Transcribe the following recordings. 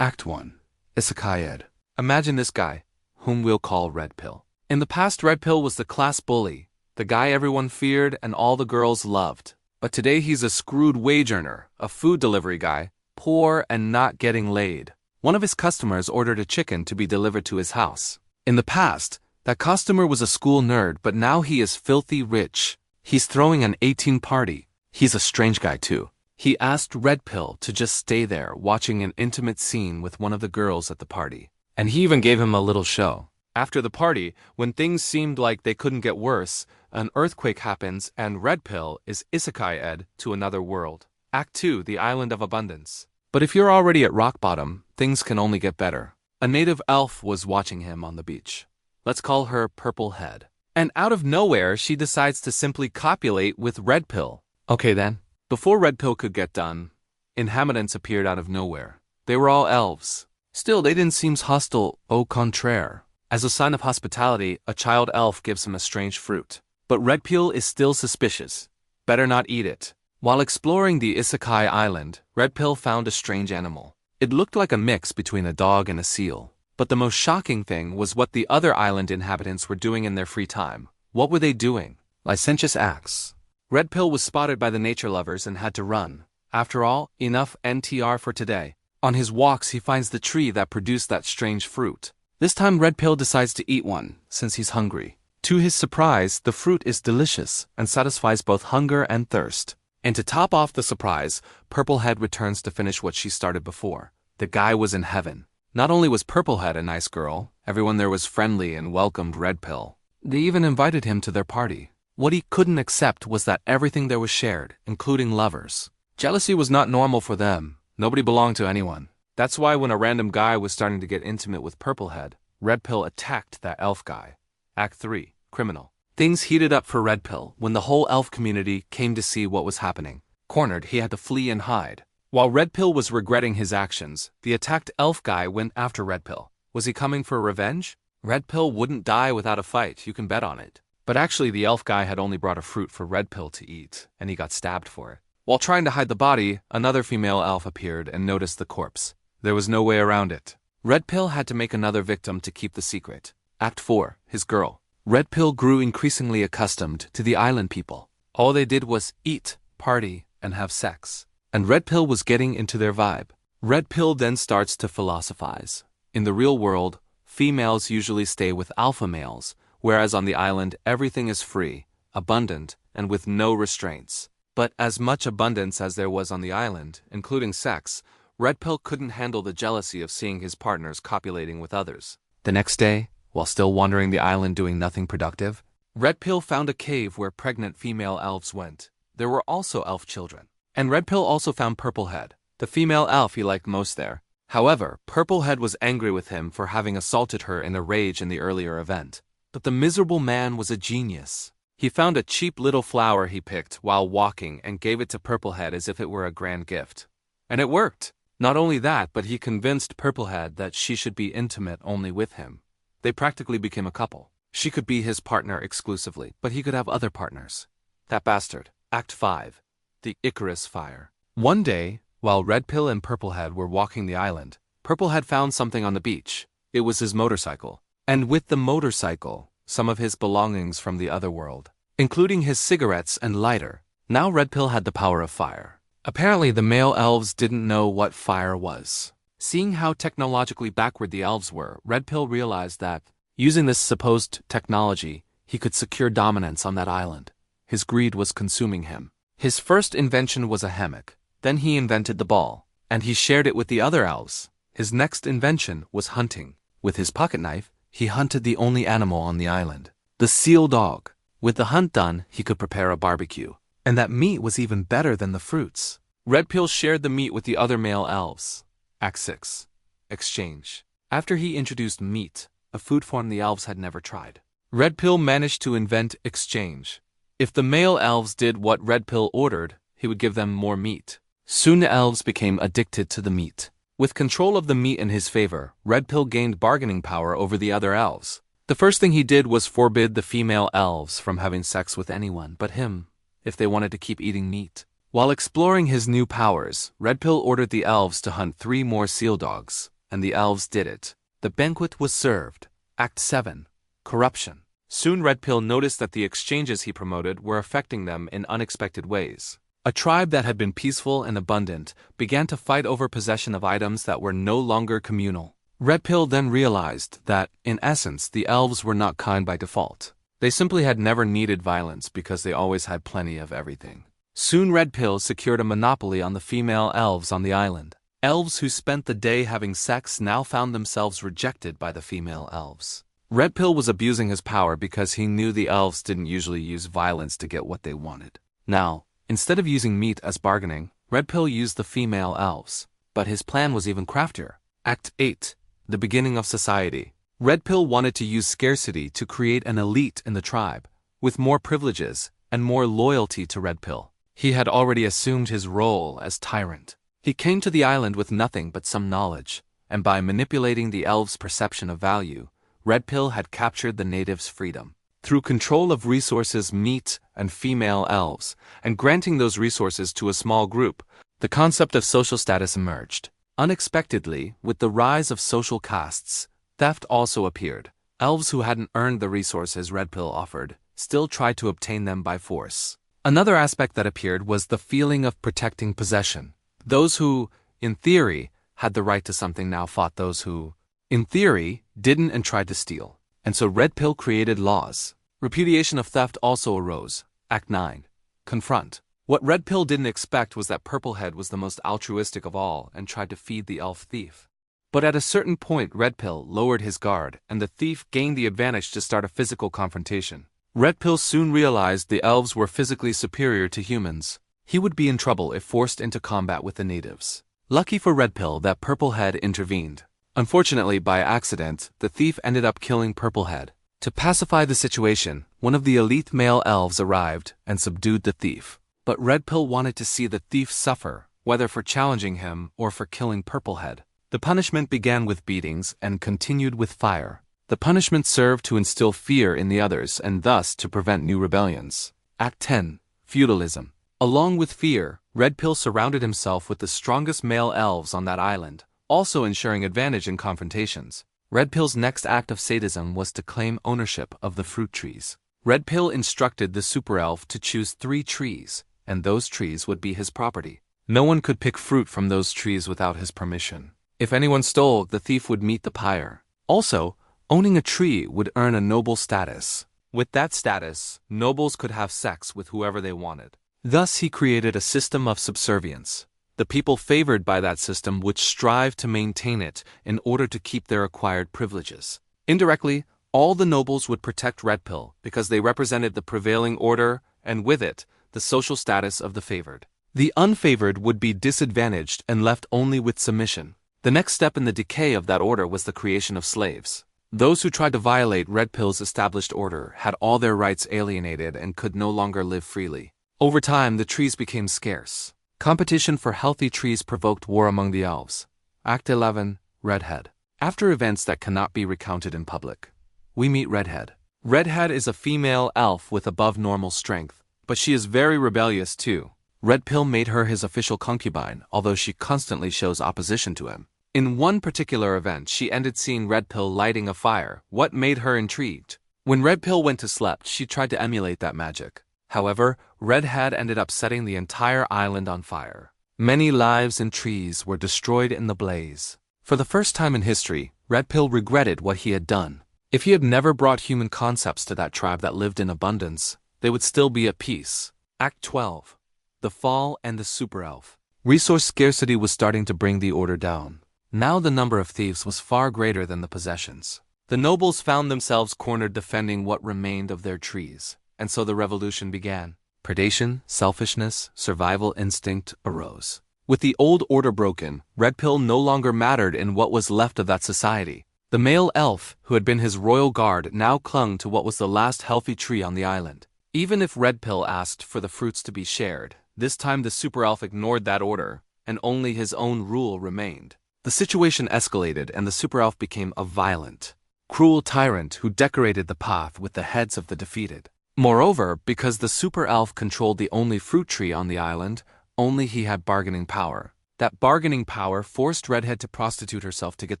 Act 1. Isekai-ed. Imagine this guy, whom we'll call Red Pill. In the past, Red Pill was the class bully, the guy everyone feared and all the girls loved. But today he's a screwed wage earner, a food delivery guy, poor and not getting laid. One of his customers ordered a chicken to be delivered to his house. In the past, that customer was a school nerd, but now he is filthy rich. He's throwing an 18 party. He's a strange guy too. He asked Red Pill to just stay there watching an intimate scene with one of the girls at the party. And he even gave him a little show. After the party, when things seemed like they couldn't get worse, an earthquake happens and Red Pill is isekai-ed to another world. Act 2, the Island of Abundance. But if you're already at rock bottom, things can only get better. A native elf was watching him on the beach. Let's call her Purple Head. And out of nowhere, she decides to simply copulate with Red Pill. Okay then. Before Red Pill could get done, inhabitants appeared out of nowhere. They were all elves. Still, they didn't seem hostile, au contraire. As a sign of hospitality, a child elf gives him a strange fruit. But Red Pill is still suspicious. Better not eat it. While exploring the Isekai Island, Red Pill found a strange animal. It looked like a mix between a dog and a seal. But the most shocking thing was what the other island inhabitants were doing in their free time. What were they doing? Licentious acts. Red Pill was spotted by the nature lovers and had to run. After all, enough NTR for today. On his walks, he finds the tree that produced that strange fruit. This time Red Pill decides to eat one, since he's hungry. To his surprise, the fruit is delicious and satisfies both hunger and thirst. And to top off the surprise, Purple Head returns to finish what she started before. The guy was in heaven. Not only was Purple Head a nice girl, everyone there was friendly and welcomed Red Pill. They even invited him to their party. What he couldn't accept was that everything there was shared, including lovers. Jealousy was not normal for them. Nobody belonged to anyone. That's why when a random guy was starting to get intimate with Purple Head, Red Pill attacked that elf guy. Act 3. Criminal. Things heated up for Red Pill when the whole elf community came to see what was happening. Cornered, he had to flee and hide. While Red Pill was regretting his actions, the attacked elf guy went after Red Pill. Was he coming for revenge? Red Pill wouldn't die without a fight, you can bet on it. But actually the elf guy had only brought a fruit for Red Pill to eat, and he got stabbed for it. While trying to hide the body, another female elf appeared and noticed the corpse. There was no way around it. Red Pill had to make another victim to keep the secret. Act 4. His girl. Red Pill grew increasingly accustomed to the island people. All they did was eat, party, and have sex. And Red Pill was getting into their vibe. Red Pill then starts to philosophize. In the real world, females usually stay with alpha males, whereas on the island everything is free, abundant, and with no restraints. But as much abundance as there was on the island, including sex, Red Pill couldn't handle the jealousy of seeing his partners copulating with others. The next day, while still wandering the island doing nothing productive, Red Pill found a cave where pregnant female elves went. There were also elf children. And Red Pill also found Purple Head, the female elf he liked most there. However, Purple Head was angry with him for having assaulted her in a rage in the earlier event. But the miserable man was a genius. He found a cheap little flower he picked while walking and gave it to Purple Head as if it were a grand gift. And it worked. Not only that, but he convinced Purple Head that she should be intimate only with him. They practically became a couple. She could be his partner exclusively, but he could have other partners. That bastard. Act 5. The Icarus Fire. One day, while Red Pill and Purple Head were walking the island, Purple Head found something on the beach. It was his motorcycle. And with the motorcycle, some of his belongings from the other world, including his cigarettes and lighter. Now Red Pill had the power of fire. Apparently the male elves didn't know what fire was. Seeing how technologically backward the elves were, Red Pill realized that, using this supposed technology, he could secure dominance on that island. His greed was consuming him. His first invention was a hammock. Then he invented the ball, and he shared it with the other elves. His next invention was hunting. With his pocket knife, he hunted the only animal on the island, the seal dog. With the hunt done, he could prepare a barbecue. And that meat was even better than the fruits. Red Pill shared the meat with the other male elves. Act 6. Exchange. After he introduced meat, a food form the elves had never tried, Red Pill managed to invent exchange. If the male elves did what Red Pill ordered, he would give them more meat. Soon the elves became addicted to the meat. With control of the meat in his favor, Red Pill gained bargaining power over the other elves. The first thing he did was forbid the female elves from having sex with anyone but him, if they wanted to keep eating meat. While exploring his new powers, Red Pill ordered the elves to hunt 3 more seal dogs, and the elves did it. The banquet was served. Act 7. Corruption. Soon Red Pill noticed that the exchanges he promoted were affecting them in unexpected ways. A tribe that had been peaceful and abundant began to fight over possession of items that were no longer communal. Red Pill then realized that, in essence, the elves were not kind by default. They simply had never needed violence because they always had plenty of everything. Soon Red Pill secured a monopoly on the female elves on the island. Elves who spent the day having sex now found themselves rejected by the female elves. Red Pill was abusing his power because he knew the elves didn't usually use violence to get what they wanted. Now, instead of using meat as bargaining, Red Pill used the female elves. But his plan was even craftier. Act 8. The beginning of society. Red Pill wanted to use scarcity to create an elite in the tribe, with more privileges and more loyalty to Red Pill. He had already assumed his role as tyrant. He came to the island with nothing but some knowledge, and by manipulating the elves' perception of value, Red Pill had captured the natives' freedom. Through control of resources, meat, and female elves, and granting those resources to a small group, the concept of social status emerged. Unexpectedly, with the rise of social castes, theft also appeared. Elves who hadn't earned the resources Red Pill offered still tried to obtain them by force. Another aspect that appeared was the feeling of protecting possession. Those who, in theory, had the right to something now fought those who, in theory, didn't and tried to steal. And so Red Pill created laws. Repudiation of theft also arose. Act 9. Confront. What Red Pill didn't expect was that Purplehead was the most altruistic of all and tried to feed the elf thief. But at a certain point, Red Pill lowered his guard, and the thief gained the advantage to start a physical confrontation. Red Pill soon realized the elves were physically superior to humans. He would be in trouble if forced into combat with the natives. Lucky for Red Pill that Purplehead intervened. Unfortunately, by accident, the thief ended up killing Purplehead. To pacify the situation, one of the elite male elves arrived and subdued the thief. But Red Pill wanted to see the thief suffer, whether for challenging him or for killing Purplehead. The punishment began with beatings and continued with fire. The punishment served to instill fear in the others and thus to prevent new rebellions. Act 10. Feudalism. Along with fear, Red Pill surrounded himself with the strongest male elves on that island, also ensuring advantage in confrontations. Red Pill's next act of sadism was to claim ownership of the fruit trees. Red Pill instructed the super elf to choose 3 trees, and those trees would be his property. No one could pick fruit from those trees without his permission. If anyone stole, the thief would meet the pyre. Also, owning a tree would earn a noble status. With that status, nobles could have sex with whoever they wanted. Thus he created a system of subservience. The people favored by that system would strive to maintain it in order to keep their acquired privileges. Indirectly, all the nobles would protect Red Pill because they represented the prevailing order and with it, the social status of the favored. The unfavored would be disadvantaged and left only with submission. The next step in the decay of that order was the creation of slaves. Those who tried to violate Red Pill's established order had all their rights alienated and could no longer live freely. Over time, the trees became scarce. Competition for healthy trees provoked war among the elves. Act 11. Redhead. After events that cannot be recounted in public, we meet Redhead. Redhead is a female elf with above normal strength, but she is very rebellious too. Red Pill made her his official concubine, although she constantly shows opposition to him. In one particular event, she ended seeing Red Pill lighting a fire, what made her intrigued. When Red Pill went to sleep, she tried to emulate that magic. However, Redhead ended up setting the entire island on fire. Many lives and trees were destroyed in the blaze. For the first time in history, Red Pill regretted what he had done. If he had never brought human concepts to that tribe that lived in abundance, they would still be at peace. Act 12. The Fall and the Super Elf. Resource scarcity was starting to bring the order down. Now the number of thieves was far greater than the possessions. The nobles found themselves cornered defending what remained of their trees, and so the revolution began. Predation, selfishness, survival instinct arose. With the old order broken, Red Pill no longer mattered in what was left of that society. The male elf, who had been his royal guard, now clung to what was the last healthy tree on the island. Even if Red Pill asked for the fruits to be shared, this time the super elf ignored that order, and only his own rule remained. The situation escalated and the super elf became a violent, cruel tyrant who decorated the path with the heads of the defeated. Moreover, because the super elf controlled the only fruit tree on the island, only he had bargaining power. That bargaining power forced Redhead to prostitute herself to get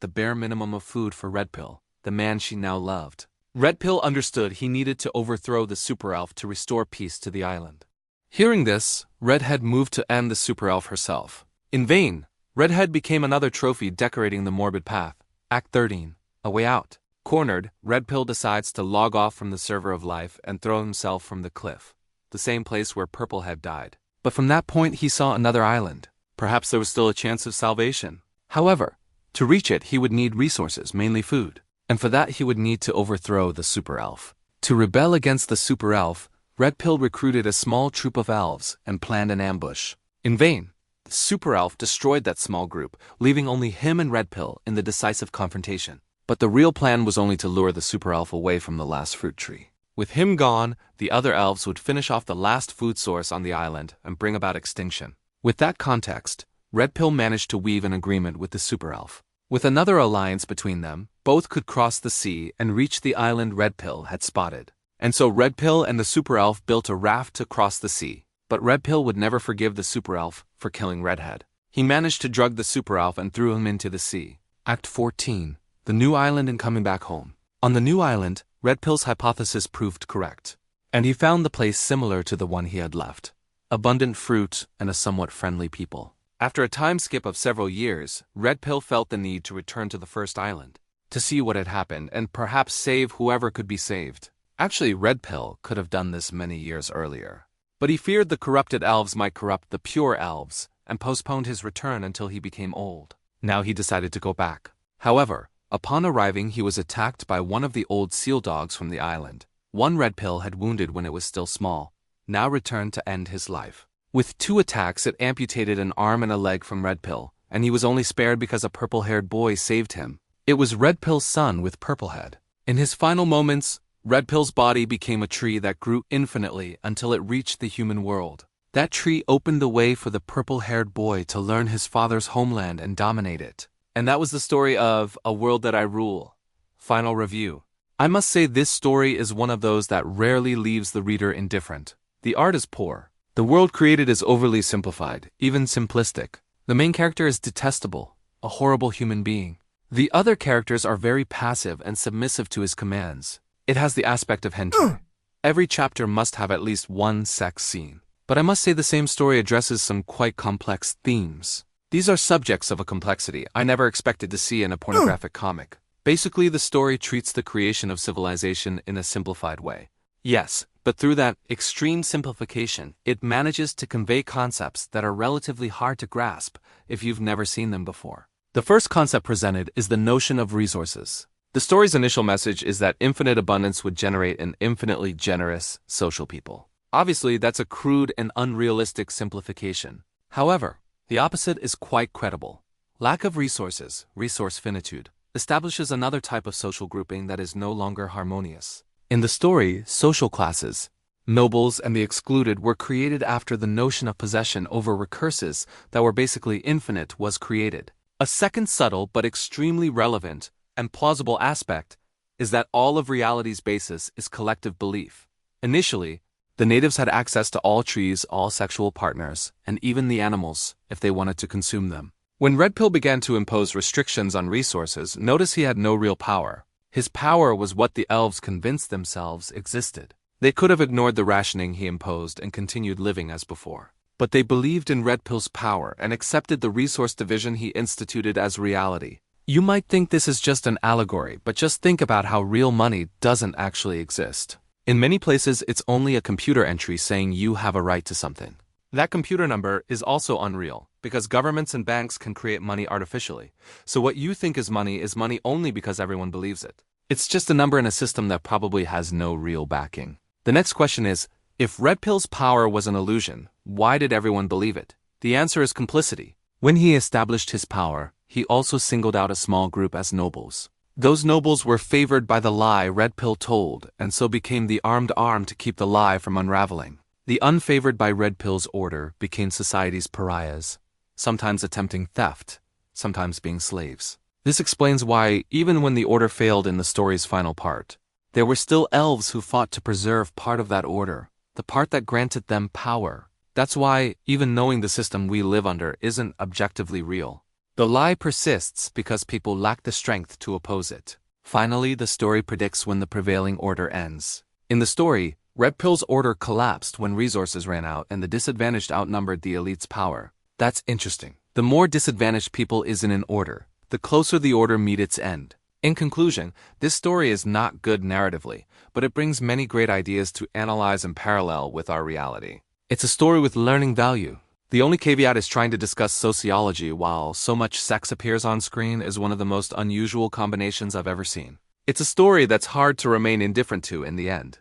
the bare minimum of food for Red Pill, the man she now loved. Red Pill understood he needed to overthrow the super elf to restore peace to the island. Hearing this, Redhead moved to end the super elf herself. In vain, Redhead became another trophy decorating the morbid path. Act 13. A Way Out. Cornered, Red Pill decides to log off from the server of life and throw himself from the cliff, the same place where Purplehead died. But from that point he saw another island. Perhaps there was still a chance of salvation. However, to reach it he would need resources, mainly food. And for that he would need to overthrow the super elf. To rebel against the super elf, Red Pill recruited a small troop of elves and planned an ambush. In vain, the super elf destroyed that small group, leaving only him and Red Pill in the decisive confrontation. But the real plan was only to lure the super elf away from the last fruit tree. With him gone, the other elves would finish off the last food source on the island and bring about extinction. With that context, Red Pill managed to weave an agreement with the super elf. With another alliance between them, both could cross the sea and reach the island Red Pill had spotted. And so Red Pill and the super elf built a raft to cross the sea. But Red Pill would never forgive the super elf for killing Redhead. He managed to drug the super elf and threw him into the sea. Act 14. The new island and coming back home. On the new island, Red Pill's hypothesis proved correct. And he found the place similar to the one he had left. Abundant fruit and a somewhat friendly people. After a time skip of several years, Red Pill felt the need to return to the first island, to see what had happened and perhaps save whoever could be saved. Actually, Red Pill could have done this many years earlier. But he feared the corrupted elves might corrupt the pure elves and postponed his return until he became old. Now he decided to go back. However, upon arriving he was attacked by one of the old seal dogs from the island. One Red Pill had wounded when it was still small, now returned to end his life. With 2 attacks it amputated an arm and a leg from Red Pill, and he was only spared because a purple-haired boy saved him. It was Red Pill's son with Purplehead. In his final moments, Red Pill's body became a tree that grew infinitely until it reached the human world. That tree opened the way for the purple-haired boy to learn his father's homeland and dominate it. And that was the story of A World That I Rule. Final review. I must say this story is one of those that rarely leaves the reader indifferent. The art is poor. The world created is overly simplified, even simplistic. The main character is detestable, a horrible human being. The other characters are very passive and submissive to his commands. It has the aspect of hentai. Every chapter must have at least one sex scene. But I must say the same story addresses some quite complex themes. These are subjects of a complexity I never expected to see in a pornographic comic. Basically, the story treats the creation of civilization in a simplified way. Yes, but through that extreme simplification, it manages to convey concepts that are relatively hard to grasp if you've never seen them before. The first concept presented is the notion of resources. The story's initial message is that infinite abundance would generate an infinitely generous social people. Obviously, that's a crude and unrealistic simplification. However, the opposite is quite credible. Lack of resources, resource finitude, establishes another type of social grouping that is no longer harmonious. In the story, social classes, nobles and the excluded were created after the notion of possession over recurses that were basically infinite was created. A second subtle but extremely relevant and plausible aspect is that all of reality's basis is collective belief. Initially, the natives had access to all trees, all sexual partners, and even the animals, if they wanted to consume them. When Red Pill began to impose restrictions on resources, notice he had no real power. His power was what the elves convinced themselves existed. They could have ignored the rationing he imposed and continued living as before. But they believed in Red Pill's power and accepted the resource division he instituted as reality. You might think this is just an allegory, but just think about how real money doesn't actually exist. In many places, it's only a computer entry saying you have a right to something. That computer number is also unreal, because governments and banks can create money artificially. So what you think is money only because everyone believes it. It's just a number in a system that probably has no real backing. The next question is, if Red Pill's power was an illusion, why did everyone believe it? The answer is complicity. When he established his power, he also singled out a small group as nobles. Those nobles were favored by the lie Red Pill told, and so became the armed arm to keep the lie from unraveling. The unfavored by Red Pill's order became society's pariahs, sometimes attempting theft, sometimes being slaves. This explains why, even when the order failed in the story's final part, there were still elves who fought to preserve part of that order, the part that granted them power. That's why, even knowing the system we live under isn't objectively real, the lie persists because people lack the strength to oppose it. Finally, the story predicts when the prevailing order ends. In the story, Red Pill's order collapsed when resources ran out and the disadvantaged outnumbered the elite's power. That's interesting. The more disadvantaged people is in an order, the closer the order meet its end. In conclusion, this story is not good narratively, but it brings many great ideas to analyze and parallel with our reality. It's a story with learning value. The only caveat is trying to discuss sociology while so much sex appears on screen is one of the most unusual combinations I've ever seen. It's a story that's hard to remain indifferent to in the end.